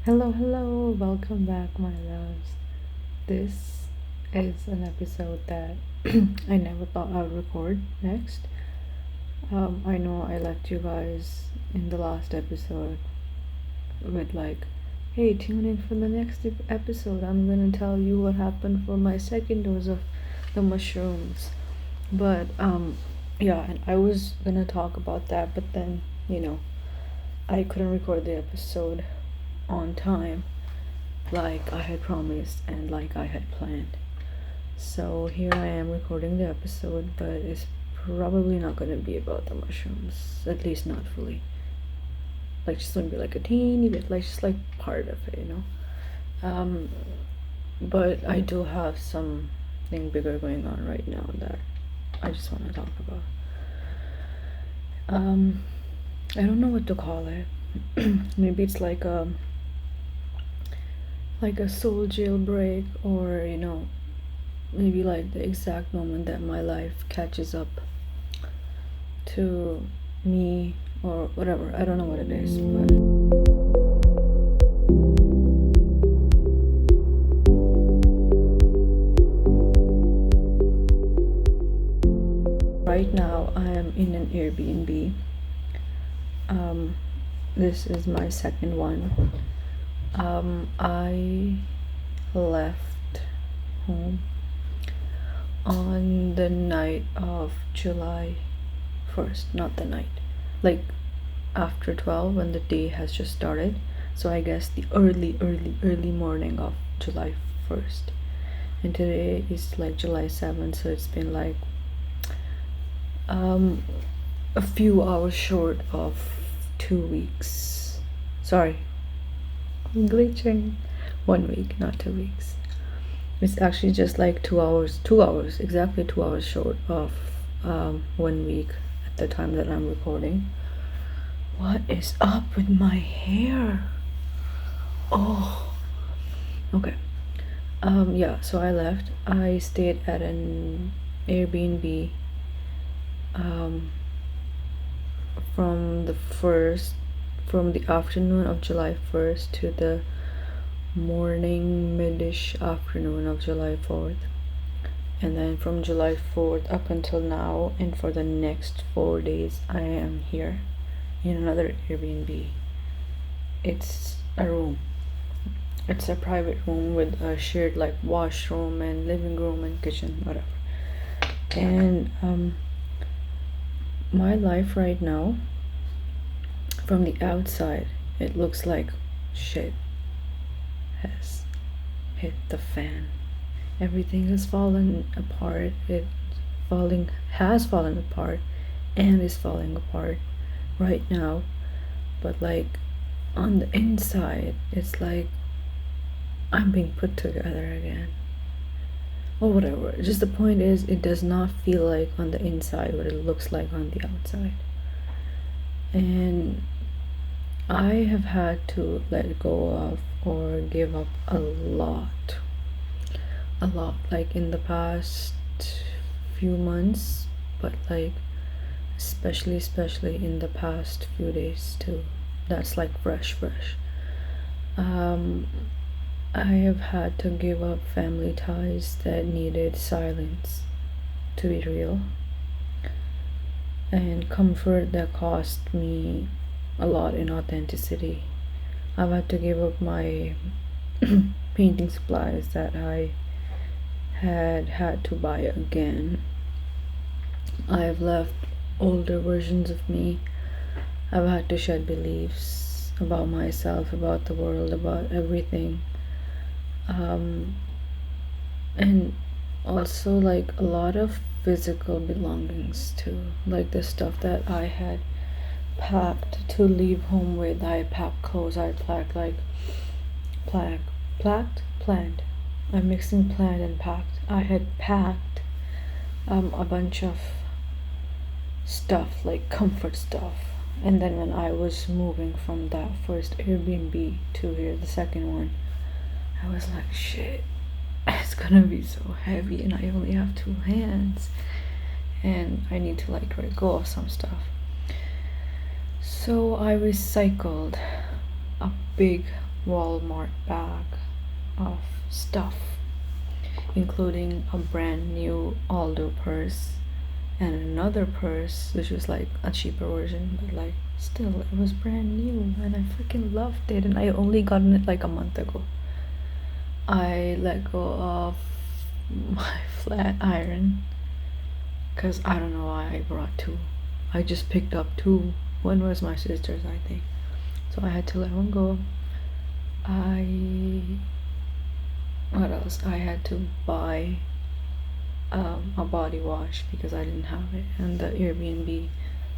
Hello, welcome back, my loves. This is an episode that I never thought I would record next. I know I left you guys in the last episode with, like, hey, tune in for the next episode. I'm gonna tell you what happened for my second dose of the mushrooms. But, yeah, and I was gonna talk about that, but then, I couldn't record the episode on time like I had promised and like I had planned. So here I am recording the episode, but it's probably not going to be about the mushrooms, at least not fully. Like, just going to be like a teeny bit, like just like part of it, But I do have something bigger going on right now that I just want to talk about. I don't know what to call it. Maybe it's like a soul jailbreak, or maybe like the exact moment that my life catches up to me, or whatever. I don't know what it is, but right now I am in an Airbnb. This is my second one. I left home on the night of July 1st, not the night, like after 12 when the day has just started. So I guess the early morning of July 1st. And today is like July 7th, so it's been like a few hours short of 2 weeks. Sorry, I'm glitching. 1 week, not 2 weeks. It's actually just like 2 hours, exactly 2 hours short of 1 week at the time that I'm recording. What is up with my hair? Oh, okay. Yeah, so I left. I stayed at an Airbnb from the afternoon of July 1st to the morning, mid-ish afternoon of July 4th. And then from July 4th up until now, and for the next 4 days, I am here in another Airbnb. It's a room. It's a private room with a shared like washroom and living room and kitchen, whatever. And my life right now, from the outside, it looks like shit has hit the fan. Everything has fallen apart. Has fallen apart and is falling apart right now. But like on the inside, it's like I'm being put together again. Or whatever. Just the point is, it does not feel like on the inside what it looks like on the outside. And I have had to let go of or give up a lot, like in the past few months, but like especially in the past few days too. That's like fresh. I have had to give up family ties that needed silence, to be real, and comfort that cost me a lot in authenticity. I've had to give up my painting supplies that I had to buy again. I've left older versions of me. I've had to shed beliefs about myself, about the world, about everything. And also like a lot of physical belongings too, like the stuff that I had packed to leave home with. I packed clothes, I packed like planned. I'm mixing planned and packed. I had packed a bunch of stuff, like comfort stuff, and then when I was moving from that first Airbnb to here, the second one, I was like, shit, it's gonna be so heavy and I only have 2 hands and I need to like let go of some stuff. So I recycled a big Walmart bag of stuff, including a brand new Aldo purse and another purse which was like a cheaper version, but like still it was brand new and I freaking loved it, and I only gotten it like a month ago. I let go of my flat iron because I don't know why I brought two. I just picked up two. One was my sister's, I think, so I had to let one go. What else? I had to buy a body wash because I didn't have it, and the Airbnb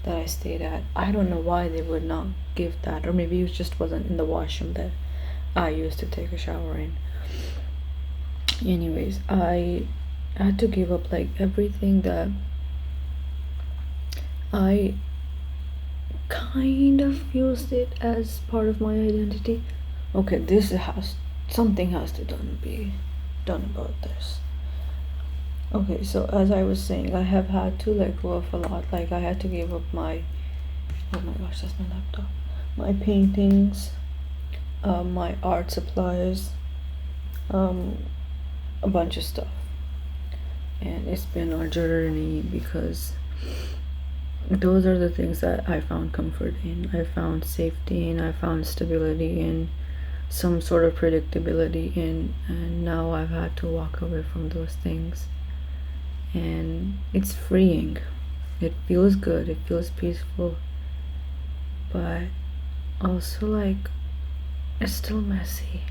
that I stayed at, I don't know why they would not give that, or maybe it just wasn't in the washroom that I used to take a shower in. Anyways, I had to give up like everything that I kind of used it as part of my identity. Okay, something has to be done about this. Okay, so as I was saying, I have had to let go of a lot. Like I had to give up my, oh my gosh, that's my laptop, my paintings, my art supplies, a bunch of stuff. And it's been a journey because those are the things that I found comfort in. I found safety in, I found stability in, some sort of predictability in, and now I've had to walk away from those things. And it's freeing. It feels good, it feels peaceful, but also like it's still messy.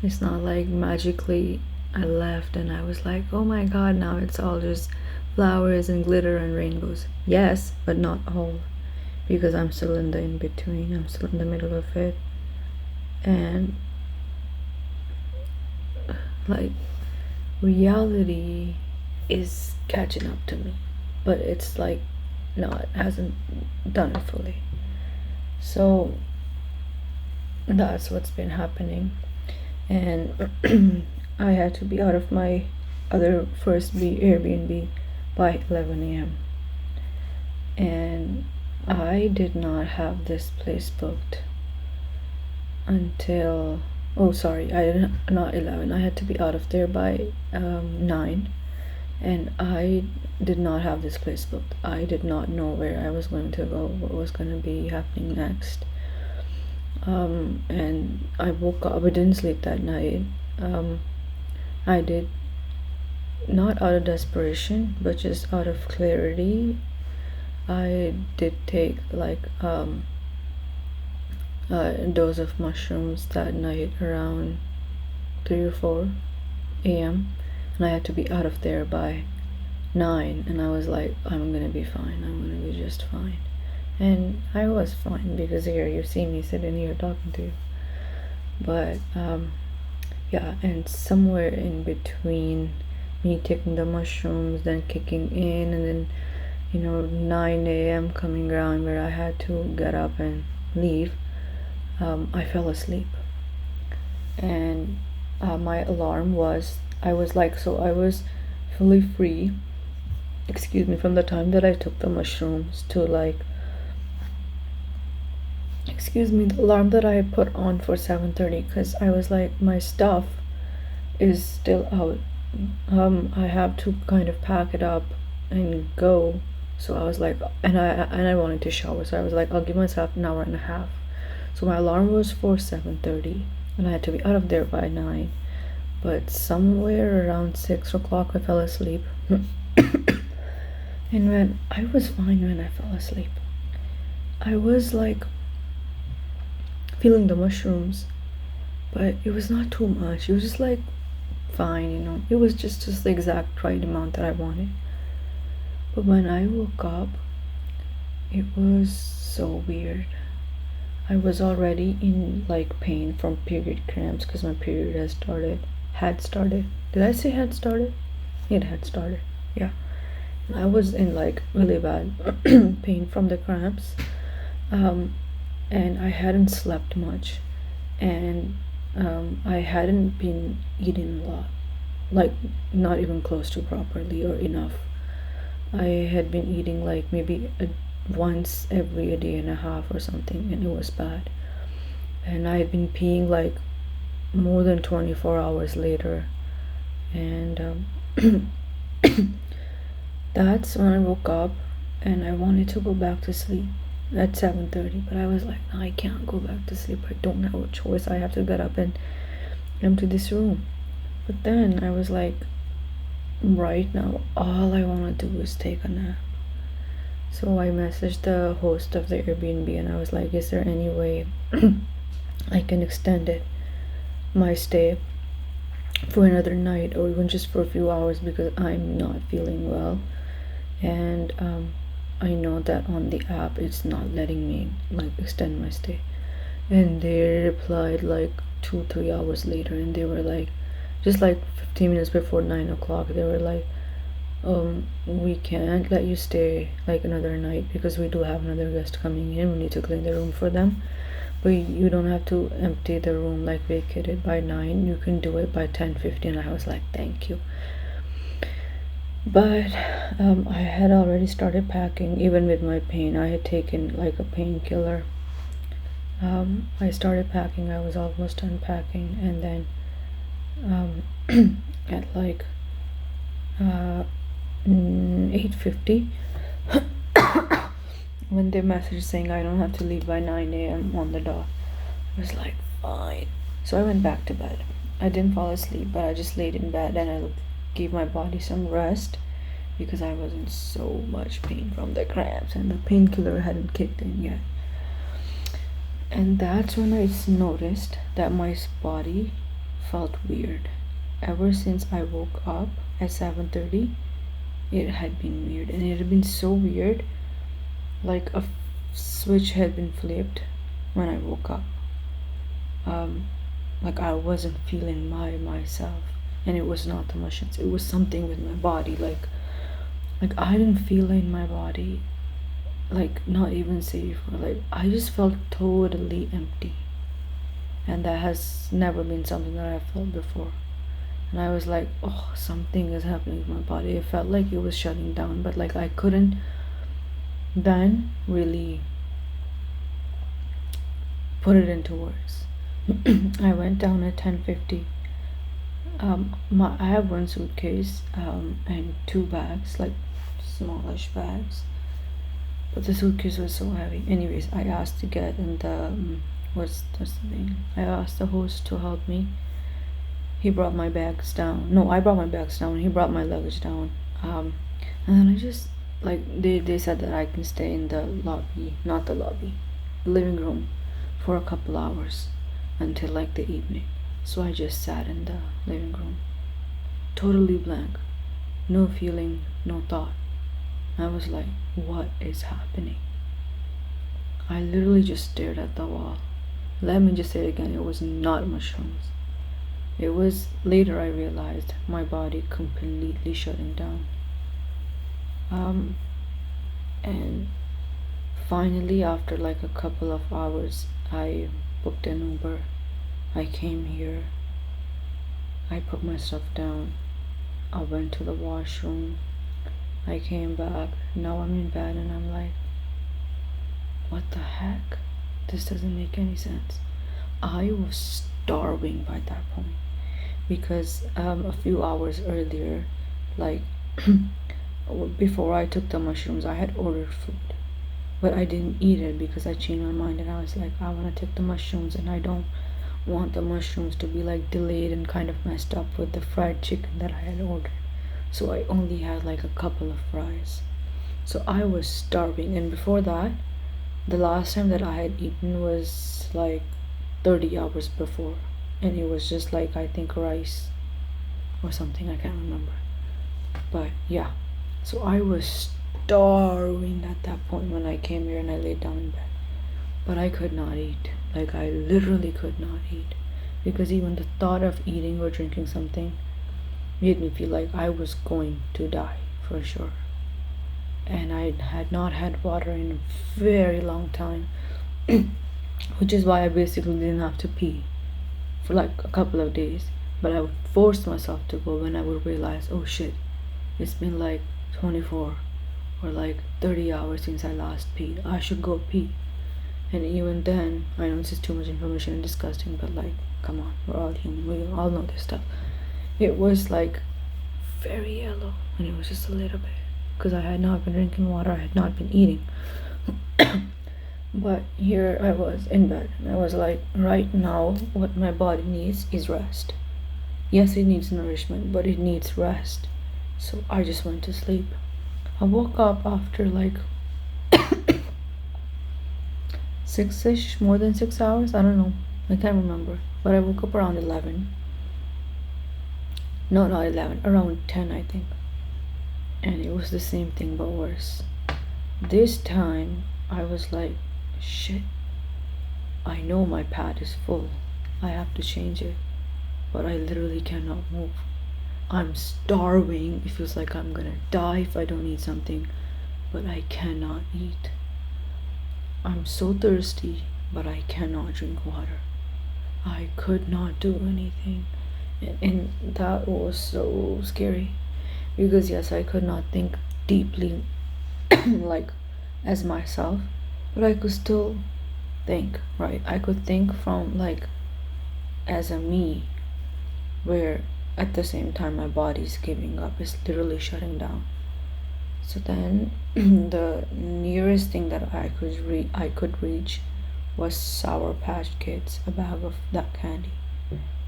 It's not like magically I left and I was like, oh my god, now it's all just flowers and glitter and rainbows. Yes, but not all, because I'm still in the in-between. I'm still in the middle of it, and like reality is catching up to me, but it's like it hasn't done it fully. So that's what's been happening. And I had to be out of my other first Airbnb by 11 a.m. and I did not have this place booked until, oh sorry, I didn't, not 11, I had to be out of there by 9, and I did not have this place booked. I did not know where I was going to go, what was going to be happening next. And I woke up, I didn't sleep that night. I did, not out of desperation, but just out of clarity, I did take like a dose of mushrooms that night around 3 or 4 a.m. and I had to be out of there by 9, and I was like, I'm gonna be fine, I'm gonna be just fine. And I was fine, because here you see me sitting here talking to you. But yeah, and somewhere in between me taking the mushrooms, then kicking in, and then 9 a.m. coming around where I had to get up and leave, I fell asleep. And my alarm was, I was fully free, from the time that I took the mushrooms to the alarm that I put on for 7:30, because I was like, my stuff is still out. I have to kind of pack it up and go. So I was like, and I wanted to shower, so I was like, I'll give myself an hour and a half. So my alarm was for 7:30, and I had to be out of there by 9. But somewhere around 6 o'clock, I fell asleep. And when I was fine when I fell asleep, I was like feeling the mushrooms, but it was not too much. It was just like fine, it was just the exact right amount that I wanted. But when I woke up, it was so weird. I was already in like pain from period cramps, because my period had started. Did I say had started? It had started, yeah. And I was in like really bad pain from the cramps, and I hadn't slept much, and I hadn't been eating a lot, like not even close to properly or enough. I had been eating like maybe once every a day and a half or something, and it was bad. and I had been peeing like more than 24 hours later, and that's when I woke up and I wanted to go back to sleep at 7:30, but I was like, no, I can't go back to sleep. I don't have a choice. I have to get up and empty this room. But then I was like, right now all I want to do is take a nap. So I messaged the host of the Airbnb and I was like, is there any way I can extend my stay for another night or even just for a few hours, because I'm not feeling well, and I know that on the app it's not letting me like extend my stay. And they replied like 2-3 hours later, and they were like, just like 15 minutes before 9 o'clock, they were like, we can't let you stay like another night because we do have another guest coming in. We need to clean the room for them, but you don't have to empty the room, like vacate it by 9. You can do it by 10:15. I was like, thank you. But I had already started packing. Even with my pain, I had taken like a painkiller. I started packing. I was almost done packing, and then at like 8:50 when they messaged saying I don't have to leave by 9 a.m. on the dot, I was like, fine. So I went back to bed. I didn't fall asleep, but I just laid in bed and I gave my body some rest because I was in so much pain from the cramps and the painkiller hadn't kicked in yet. And that's when I noticed that my body felt weird. Ever since I woke up at 7:30, it had been weird, and it had been so weird, like a switch had been flipped when I woke up. Like I wasn't feeling myself, and it was not the mushrooms. It was something with my body, like I didn't feel in my body, like not even safe, or like I just felt totally empty, and that has never been something that I felt before. And I was like, oh, something is happening with my body. It felt like it was shutting down, but like I couldn't then really put it into words. I went down at 10:50. I have one suitcase and 2 bags, like smallish bags, but the suitcase was so heavy. Anyways, I asked to get in the what's the name? I asked the host to help me. He brought my bags down. No, I brought my bags down. He brought my luggage down. And then I just like they said that I can stay in the lobby, not the lobby, living room, for a couple hours until like the evening. So I just sat in the living room, totally blank, no feeling, no thought. I was like, what is happening? I literally just stared at the wall. Let me just say it again, it was not mushrooms. It was later I realized my body completely shutting down. And finally, after like a couple of hours, I booked an Uber. I came here. I put my stuff down. I went to the washroom. I came back. Now I'm in bed and I'm like, what the heck? This doesn't make any sense. I was starving by that point because a few hours earlier, like before I took the mushrooms, I had ordered food, but I didn't eat it because I changed my mind and I was like, I want to take the mushrooms and I don't want the mushrooms to be like delayed and kind of messed up with the fried chicken that I had ordered. So I only had like a couple of fries. So I was starving, and before that, the last time that I had eaten was like 30 hours before, and it was just like, I think, rice or something, I can't remember. But yeah, so I was starving at that point when I came here and I laid down in bed. But I could not eat. Like I literally could not eat, because even the thought of eating or drinking something made me feel like I was going to die for sure. And I had not had water in a very long time, which is why I basically didn't have to pee for like a couple of days. But I would force myself to go when I would realize, oh shit, it's been like 24 or like 30 hours since I last peed. I should go pee. And even then, I know this is too much information and disgusting, but like, come on, we're all human, we all know this stuff. It was like very yellow, and it was just a little bit, because I had not been drinking water, I had not been eating. But here I was in bed, and I was like, right now, what my body needs is rest. Yes, it needs nourishment, but it needs rest. So I just went to sleep. I woke up after like 6-ish, more than 6 hours, I don't know, I can't remember, but I woke up around 11. No, not 11, around 10, I think. And it was the same thing but worse. This time I was like, shit, I know my pad is full, I have to change it, but I literally cannot move. I'm starving, it feels like I'm gonna die if I don't eat something, but I cannot eat. I'm so thirsty, but I cannot drink water. I could not do anything, and that was so scary, because yes, I could not think deeply like as myself, but I could still think, right? I could think from like as a me, where at the same time my body's giving up, it's literally shutting down. So then the nearest thing that I could reach was Sour Patch Kids, a bag of that candy,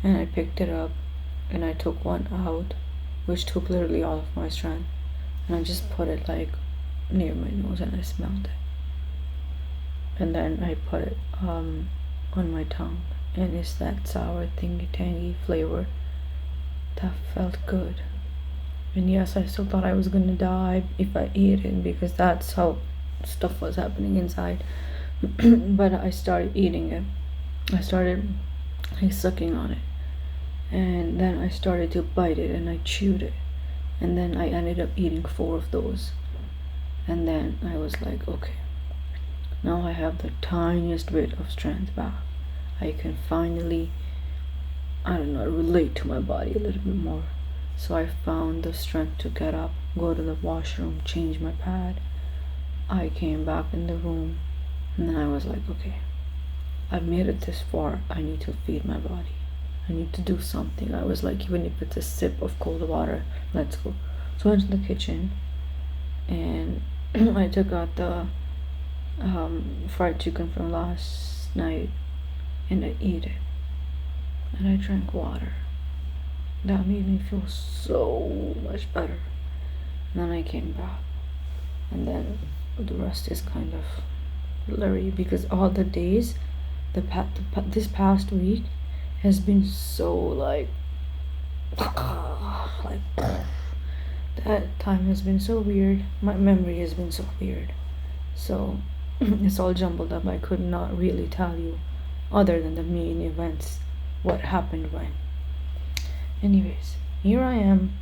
and I picked it up and I took one out, which took literally all of my strength, and I just put it like near my nose and I smelled it, and then I put it on my tongue, and it's that sour thingy tangy flavor that felt good. And yes, I still thought I was gonna die if I ate it, because that's how stuff was happening inside. But I started eating it. I started like sucking on it, and then I started to bite it and I chewed it, and then I ended up eating 4 of those. And then I was like, okay, now I have the tiniest bit of strength back. I can finally, I don't know, relate to my body a little bit more. So I found the strength to get up, go to the washroom, change my pad. I came back in the room, and then I was like, okay, I've made it this far, I need to feed my body. I need to do something. I was like, even if it's a sip of cold water, let's go. So I went to the kitchen, and I took out the fried chicken from last night, and I ate it. And I drank water. That made me feel so much better. And then I came back, and then the rest is kind of blurry, because all the days, this past week has been so like that time has been so weird. My memory has been so weird. So it's all jumbled up. I could not really tell you, other than the main events, what happened when. Anyways, here I am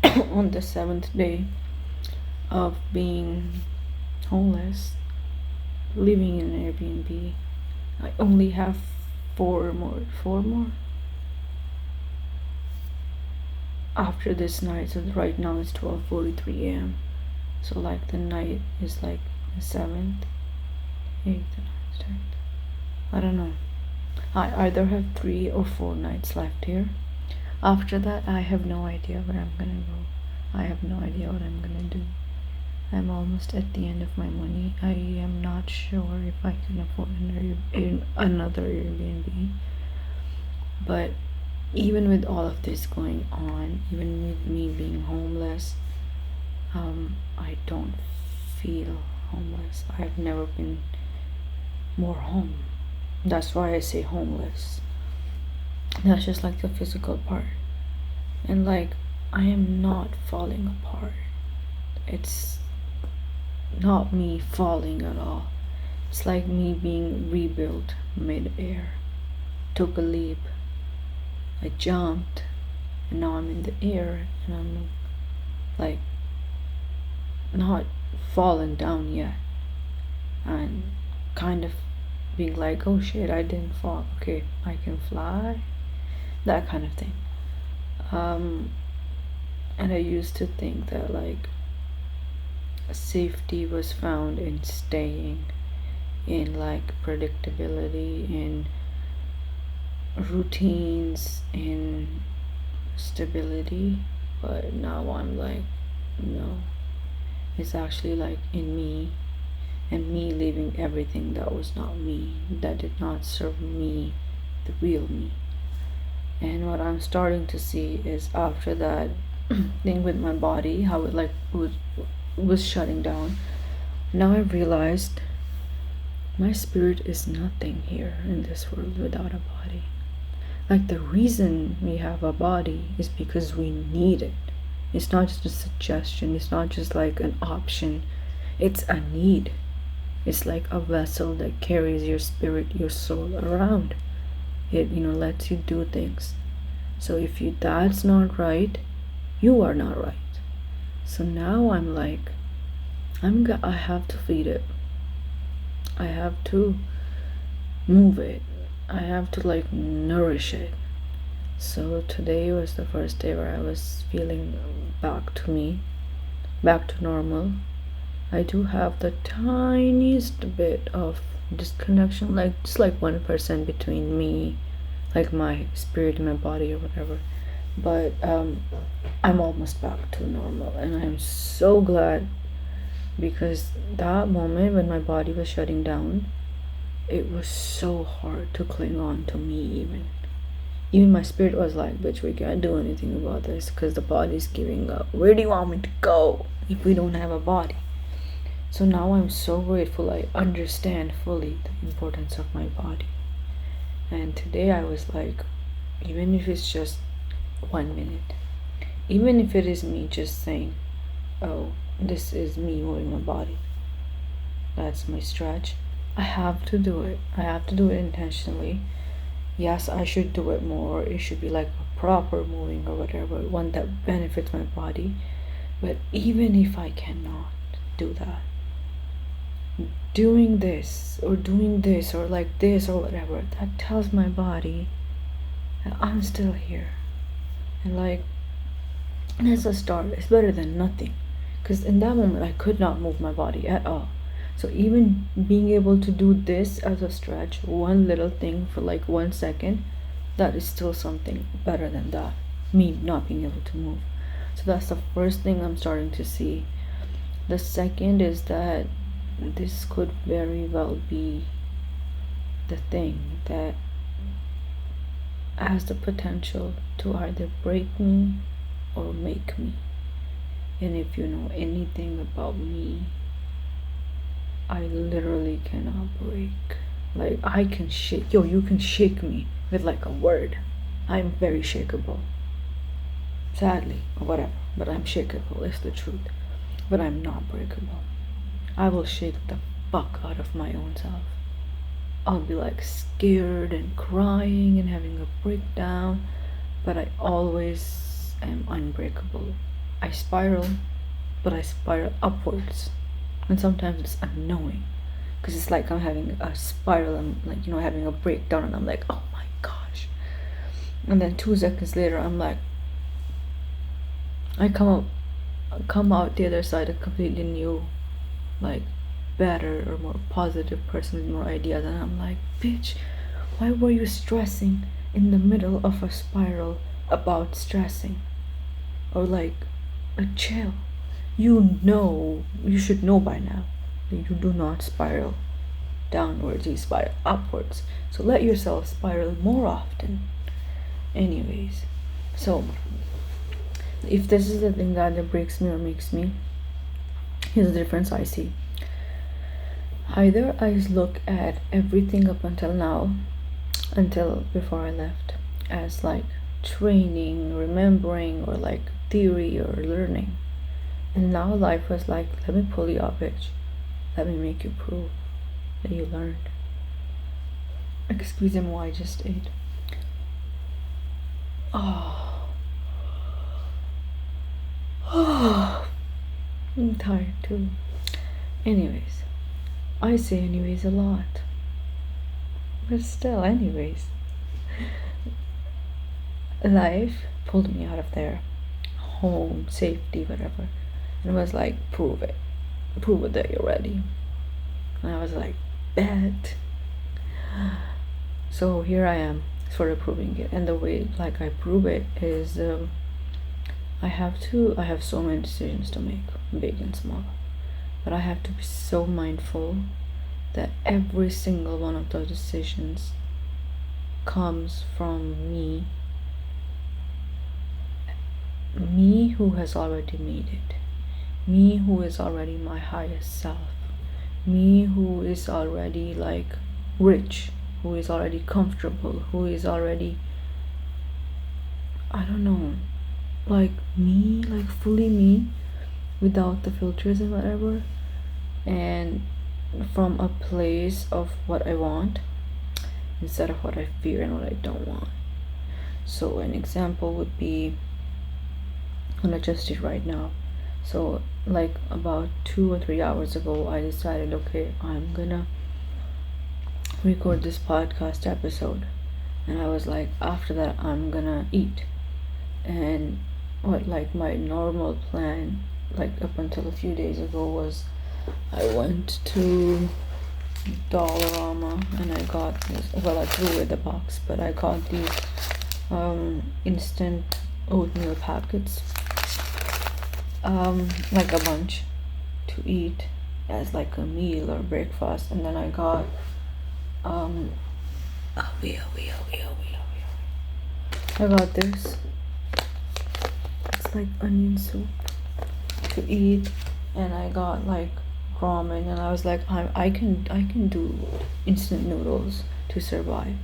on the 7th day of being homeless, living in an Airbnb. I only have 4 more after this night. So right now it's 12:43 a.m. So like the night is like the 7th, 8th, 9th, 10th. I don't know. I either have 3 or 4 nights left here. After that, I have no idea where I'm gonna go. I have no idea what I'm gonna do. I'm almost at the end of my money. I am not sure if I can afford another Airbnb. But even with all of this going on, even with me being homeless, I don't feel homeless. I've never been more home. That's why I say homeless. That's just like the physical part. And like, I am not falling apart. It's not me falling at all. It's like me being rebuilt mid-air. Took a leap. I jumped, and now I'm in the air, and I'm like not fallen down yet, and kind of being like, oh shit, I didn't fall, okay, I can fly, that kind of thing. And I used to think that like safety was found in staying in like predictability, in routines, in stability. But now I'm like, no, it's actually like in me, and me leaving everything that was not me, that did not serve me, the real me. And what I'm starting to see is after that thing with my body, how it like was shutting down. Now I realized my spirit is nothing here in this world without a body. Like, the reason we have a body is because we need it. It's not just a suggestion, it's not just like an option, it's a need. It's like a vessel that carries your spirit, your soul around. It, lets you do things. So if that's not right, you are not right. So now I'm like, I have to feed it. I have to move it. I have to like nourish it. So today was the first day where I was feeling back to me, back to normal. I do have the tiniest bit of disconnection, like just like 1% between me, like my spirit and my body or whatever. But I'm almost back to normal, and I'm so glad, because that moment when my body was shutting down, it was so hard to cling on to me. Even my spirit was like, bitch, we can't do anything about this because the body's giving up. Where do you want me to go if we don't have a body? So now I'm so grateful. I understand fully the importance of my body. And today I was like, even if it's just 1 minute, even if it is me just saying, oh, this is me moving my body, that's my stretch, I have to do it. I have to do it intentionally. Yes, I should do it more. It should be like a proper moving or whatever, one that benefits my body. But even if I cannot do that, doing this or like this or whatever, that tells my body that I'm still here. And like, that's a start. It's better than nothing. Because in that moment, I could not move my body at all. So even being able to do this as a stretch, one little thing for like 1 second, that is still something better than that, me not being able to move. So that's the first thing I'm starting to see. The second is that this could very well be the thing that has the potential to either break me or make me. And if you know anything about me, I literally cannot break. Like, I can shake. You can shake me with like a word. I'm very shakeable. Sadly, or whatever. But I'm shakeable, is the truth. But I'm not breakable. I will shake the fuck out of my own self. I'll be like scared and crying and having a breakdown. But I always am unbreakable. I spiral, but I spiral upwards. And sometimes it's annoying, because it's like I'm having a spiral, I'm like, having a breakdown, and I'm like, oh my gosh. And then 2 seconds later, I'm like, I come out the other side a completely new, like, better or more positive person with more ideas. And I'm like, bitch, why were you stressing in the middle of a spiral about stressing? Or like, chill. You should know by now that you do not spiral downwards, you spiral upwards. So let yourself spiral more often. Anyways, so if this is the thing that either breaks me or makes me, here's the difference I see. Either I look at everything up until now, until before I left, as like training, remembering, or like theory or learning. And now life was like, let me pull you up, bitch. Let me make you prove that you learned. Excuse me, I just ate. Oh. I'm tired too. Anyways, I say anyways a lot. But still, anyways. Life pulled me out of there. Home, safety, whatever. And it was like, prove it that you're ready. And I was like, bet. So here I am, sort of proving it. And the way like I prove it is I have so many decisions to make, big and small, but I have to be so mindful that every single one of those decisions comes from me who has already made it, me who is already my highest self, me who is already like rich, who is already comfortable, who is already, I don't know, like me, like fully me, without the filters and whatever, and from a place of what I want instead of what I fear and what I don't want. So an example would be, I'm gonna just it right now. So like about 2 or 3 hours ago, I decided, okay, I'm gonna record this podcast episode, and I was like, after that I'm gonna eat. And what like my normal plan, like up until a few days ago, was I went to Dollarama and I got this, well I threw away the box, but I got these instant oatmeal packets, like a bunch to eat as like a meal or breakfast. And then I got I got this, it's like onion soup to eat, and I got like ramen, and I was like, I can do instant noodles to survive,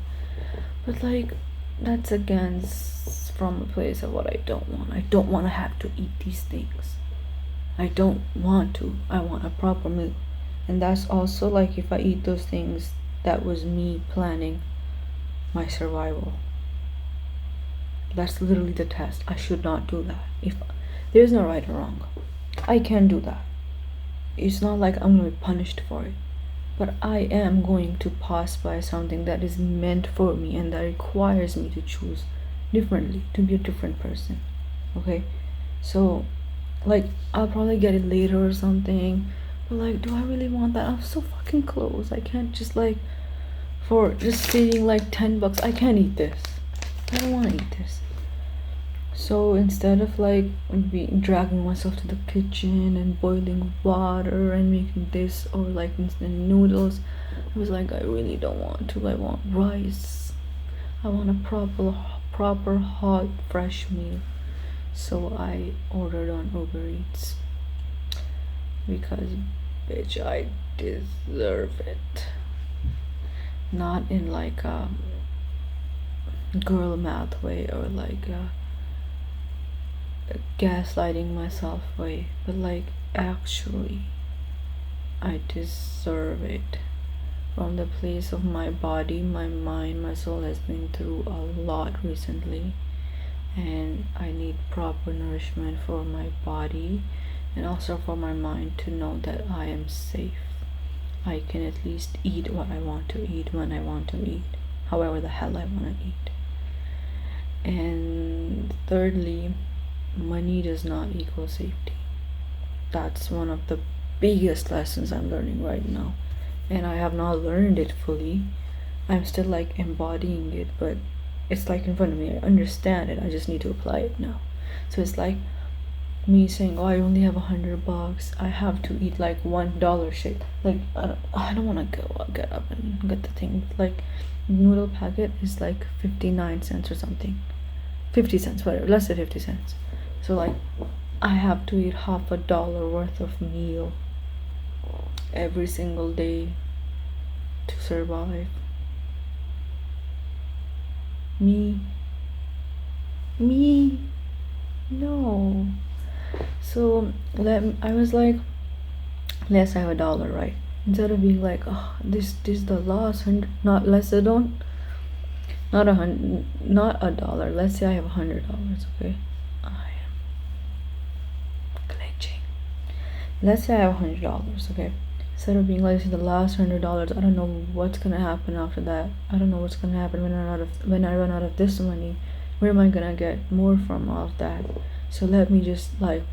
but like that's against from a place of what I don't want. I don't want to have to eat these things. I don't want to. I want a proper meal. And that's also like, if I eat those things, that was me planning my survival. That's literally the test. I should not do that. If there's no right or wrong, I can do that. It's not like I'm going to be punished for it, but I am going to pass by something that is meant for me and that requires me to choose differently, to be a different person. Okay, so like I'll probably get it later or something, but like, do I really want that? I'm so fucking close. I can't just like, for just saving like $10, I can't eat this. I don't want to eat this. So instead of like dragging myself to the kitchen and boiling water and making this or like instant noodles, I was like, I really don't want to. I want rice. I want a proper hot fresh meal. So I ordered on Uber Eats because bitch, I deserve it. Not in like a girl math way or like a gaslighting myself way, but like actually I deserve it. From the place of my body, my mind, my soul has been through a lot recently, and I need proper nourishment for my body and also for my mind to know that I am safe. I can at least eat what I want to eat when I want to eat, however the hell I want to eat. And thirdly, money does not equal safety. That's one of the biggest lessons I'm learning right now, and I have not learned it fully. I'm still like embodying it, but it's like in front of me. I understand it, I just need to apply it now. So it's like me saying, oh, I only have $100, I have to eat like $1 shit. Like I don't want to get up and get the thing. Like noodle packet is like 59 cents or something, 50 cents, whatever, let's say 50 cents. So like I have to eat $50 worth of meal every single day to survive. Me, no. So I was like, let's have $1, right? Instead of being like, oh, this is the last $100, not less than, not $100. Let's say I have $100, okay? I am glitching. Let's say I have $100, okay? Instead of being like, this is the last $100, I don't know what's gonna happen after that. I don't know what's gonna happen when I run out of this money. Where am I gonna get more from all of that? So let me just like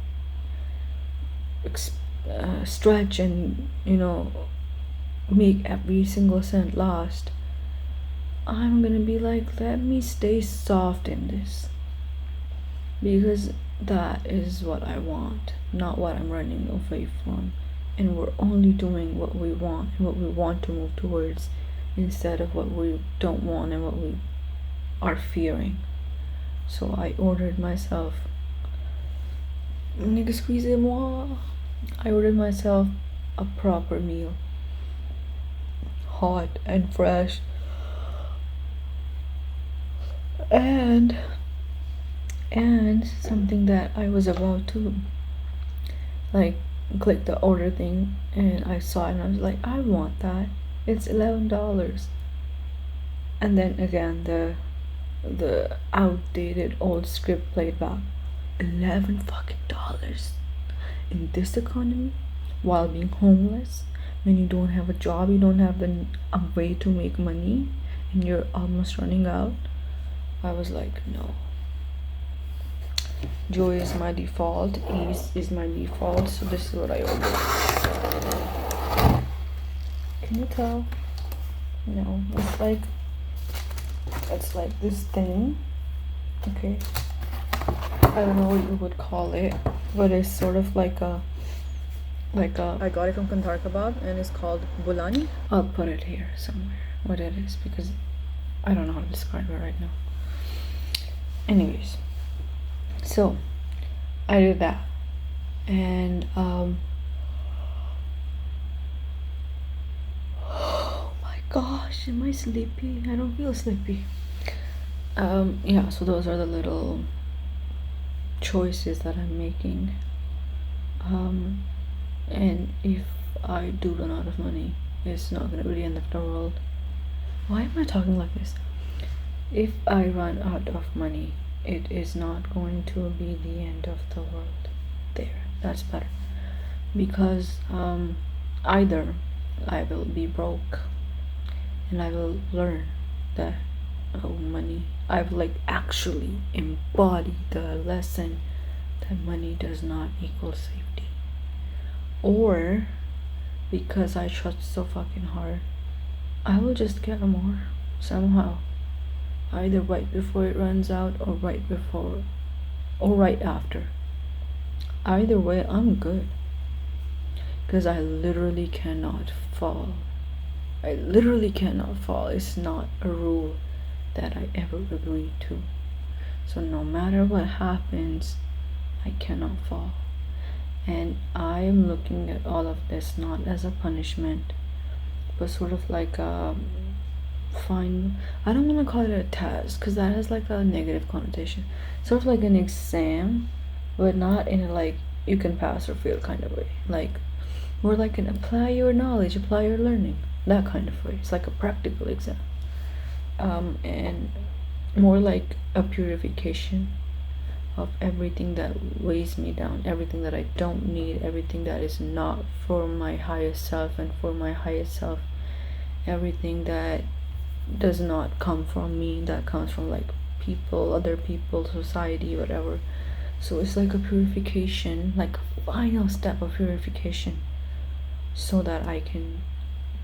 stretch and make every single cent last, I'm gonna be like, let me stay soft in this, because that is what I want, not what I'm running away from. And we're only doing what we want and what we want to move towards, instead of what we don't want and what we are fearing. So I ordered myself, excusez-moi, I ordered myself a proper meal, hot and fresh, and something that I was about to like click the order thing, and I saw it and I was like, I want that. It's $11. And then again the outdated old script played back. $11 in this economy, while being homeless, when you don't have a job, you don't have a way to make money, and you're almost running out. I was like, no. Joy is my default, ease is my default, so this is what I ordered. Can you tell? No, it's like this thing. Okay, I don't know what you would call it, but it's sort of like a I got it from Kantar Kebab, and it's called bulani. I'll put it here somewhere what it is, because I don't know how to describe it right now. Anyways, so I did that, and oh my gosh, am I sleepy? I don't feel sleepy. Yeah, so those are the little choices that I'm making, and if I do run out of money, it's not gonna be the end of the world. Why am I talking like this? If I run out of money, it is not going to be the end of the world. There, that's better, because either I will be broke and I will learn that money, I've like actually embodied the lesson that money does not equal safety, or because I trust so fucking hard, I will just get more somehow, either right before it runs out or right before or right after. Either way, I'm good, because I literally cannot fall. I literally cannot fall. It's not a rule that I ever agreed to. So no matter what happens, I cannot fall. And I am looking at all of this not as a punishment, but sort of like a fine. I don't want to call it a test, because that has like a negative connotation. Sort of like an exam, but not in a like you can pass or fail kind of way. Like more like an apply your knowledge, apply your learning, that kind of way. It's like a practical exam, and more like a purification of everything that weighs me down, everything that I don't need, everything that is not for my highest self, and for my highest self, everything that does not come from me, that comes from like people, other people, society, whatever. So it's like a purification, like a final step of purification, so that I can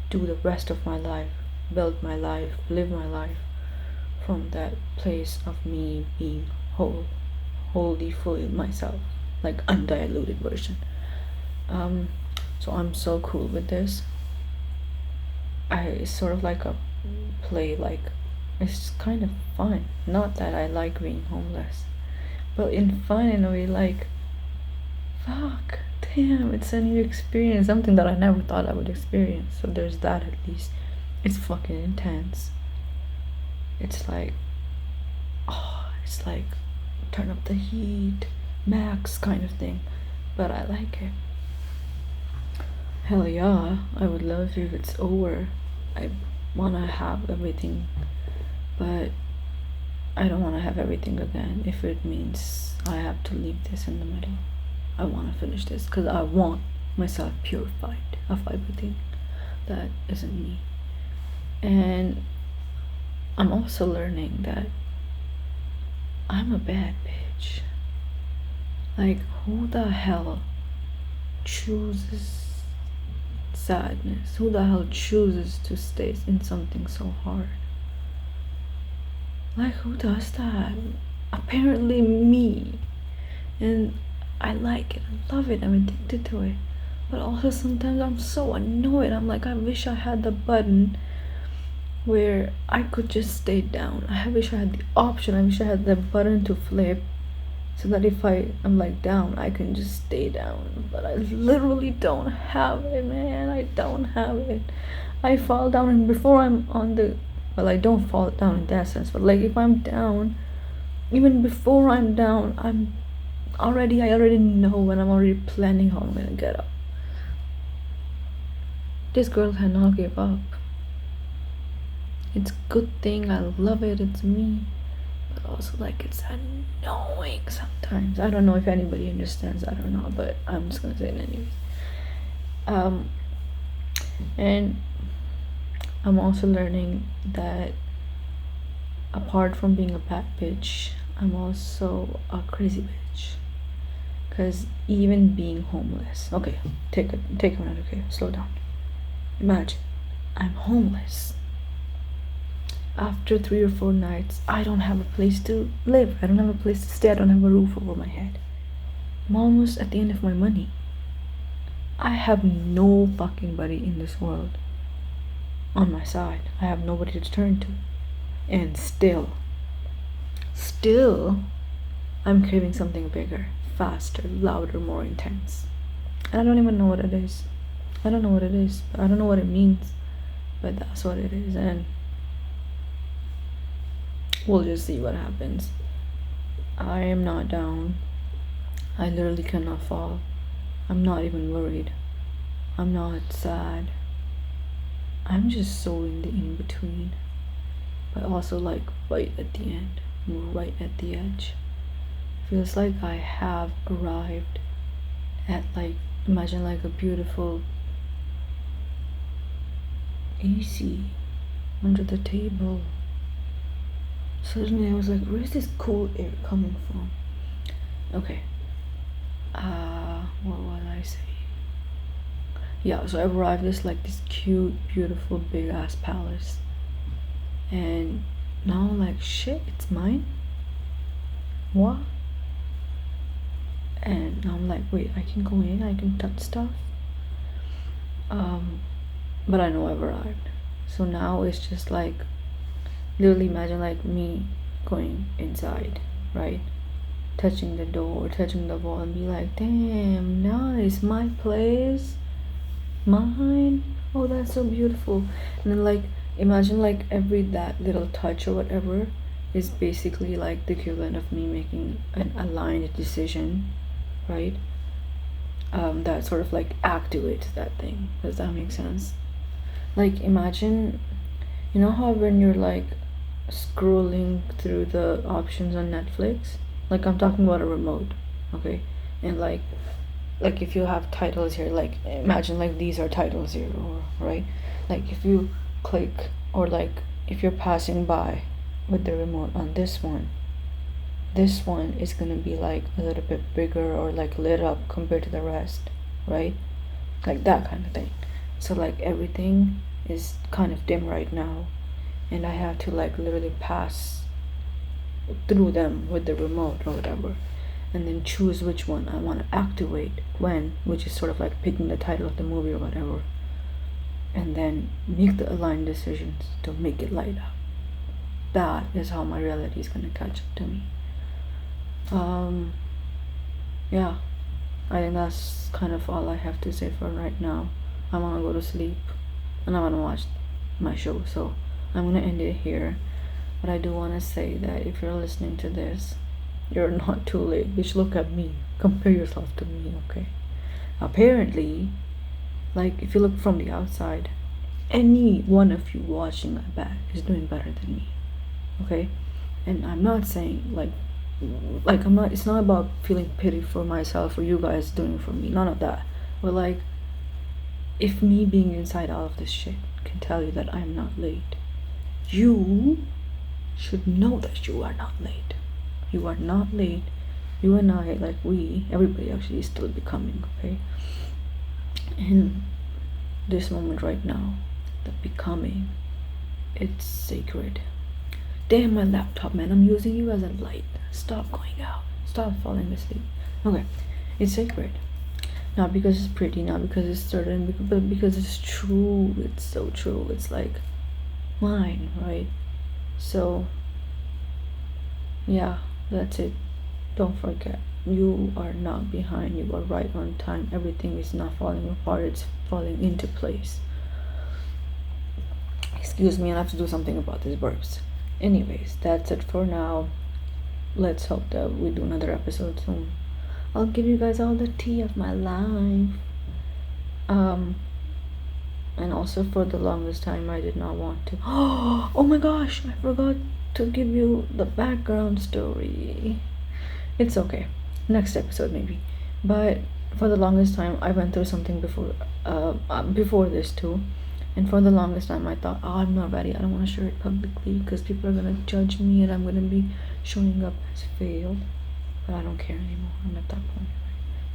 do the rest of my life, build my life, live my life from that place of me being wholly, fully myself, like undiluted version. So I'm so cool with this. It's sort of like a play, like it's kind of fun. Not that I like being homeless, but in fun in a way, like fuck, damn, it's a new experience, something that I never thought I would experience. So there's that at least. It's fucking intense. It's like, oh, it's like turn up the heat, max kind of thing. But I like it. Hell yeah, I would love if it's over. I wanna have everything, but I don't wanna have everything again if it means I have to leave this in the middle. I wanna finish this because I want myself purified of everything that isn't me. And I'm also learning that I'm a bad bitch. Like, who the hell chooses sadness? Who the hell chooses to stay in something so hard? Like, who does that? Apparently me. And I like it, I love it, I'm addicted to it. But also sometimes I'm so annoyed. I'm like, I wish I had the button where I could just stay down. I wish I had the option. I wish I had the button to flip so that if I'm like down, I can just stay down. But I literally don't have it, man. I don't have it. I fall down, and before I'm on the, well, I don't fall down in that sense, but like if I'm down, even before I'm down, I already know, and I'm already planning how I'm gonna get up. This girl cannot give up. It's a good thing, I love it, it's me, but also like it's annoying sometimes. I don't know if anybody understands that or not, but I'm just gonna say it anyways. And I'm also learning that apart from being a bad bitch, I'm also a crazy bitch. Cause even being homeless, okay, take a minute, okay, slow down. Imagine I'm homeless. After 3 or 4 nights, I don't have a place to live. I don't have a place to stay. I don't have a roof over my head. I'm almost at the end of my money. I have no fucking buddy in this world on my side. I have nobody to turn to. And still, I'm craving something bigger, faster, louder, more intense. And I don't even know what it is. I don't know what it is. I don't know what it means. But that's what it is. And we'll just see what happens. I am not down. I literally cannot fall. I'm not even worried. I'm not sad. I'm just so in the in-between. But also like right at the end. Right at the edge. Feels like I have arrived at like, imagine like a beautiful AC under the table. Suddenly I was like, where's this cool air coming from? Okay. What was I saying? Yeah, so I arrived at this cute, beautiful, big ass palace. And now I'm like, shit, it's mine? What? And now I'm like, wait, I can go in, I can touch stuff. But I know I've arrived. So now it's just like, literally imagine like me going inside, right? Touching the door, touching the wall, and be like, damn, nice, my place, mine. Oh, that's so beautiful. And then like, imagine like every that little touch or whatever is basically like the equivalent of me making an aligned decision, right? That sort of like activates that thing. Does that make sense? Like imagine, you know how when you're like scrolling through the options on Netflix, like I'm talking about a remote, okay, and like if you have titles here, like imagine like these are titles here, or right, like if you click, or like if you're passing by with the remote on this one is gonna be like a little bit bigger or like lit up compared to the rest, right? Like that kind of thing. So like everything is kind of dim right now, and I have to like literally pass through them with the remote or whatever, and then choose which one I want to activate when, which is sort of like picking the title of the movie or whatever, and then make the aligned decisions to make it light up. That is how my reality is gonna catch up to me. Yeah, I think that's kind of all I have to say for right now. I want to go to sleep and I want to watch my show, so I'm gonna end it here. But I do want to say that if you're listening to this, you're not too late. Bitch, look at me, compare yourself to me, okay? Apparently, like if you look from the outside, any one of you watching that back is doing better than me, okay? And I'm not saying like I'm not, it's not about feeling pity for myself or you guys doing it for me, none of that. But like, if me being inside all of this shit can tell you that I'm not late, you should know that you are not late. You are not late. You and I, like everybody actually is still becoming, okay? And this moment right now, the becoming, it's sacred. Damn, my laptop, man, I'm using you as a light. Stop going out. Stop falling asleep. Okay, it's sacred. Not because it's pretty, not because it's certain, but because it's true. It's so true. It's like mine, right? So, yeah, that's it. Don't forget, you are not behind. You are right on time. Everything is not falling apart, it's falling into place. Excuse me, I have to do something about these burps. Anyways, that's it for now. Let's hope that we do another episode soon. I'll give you guys all the tea of my life. And also, for the longest time, I did not want to. Oh my gosh, I forgot to give you the background story. It's okay. Next episode, maybe. But for the longest time, I went through something before this too. And for the longest time, I thought, oh, I'm not ready. I don't want to share it publicly because people are going to judge me and I'm going to be showing up as failed. But I don't care anymore. I'm at that point.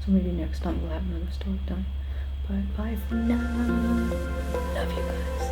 So maybe next time we'll have another story time. But bye for now. Love you guys.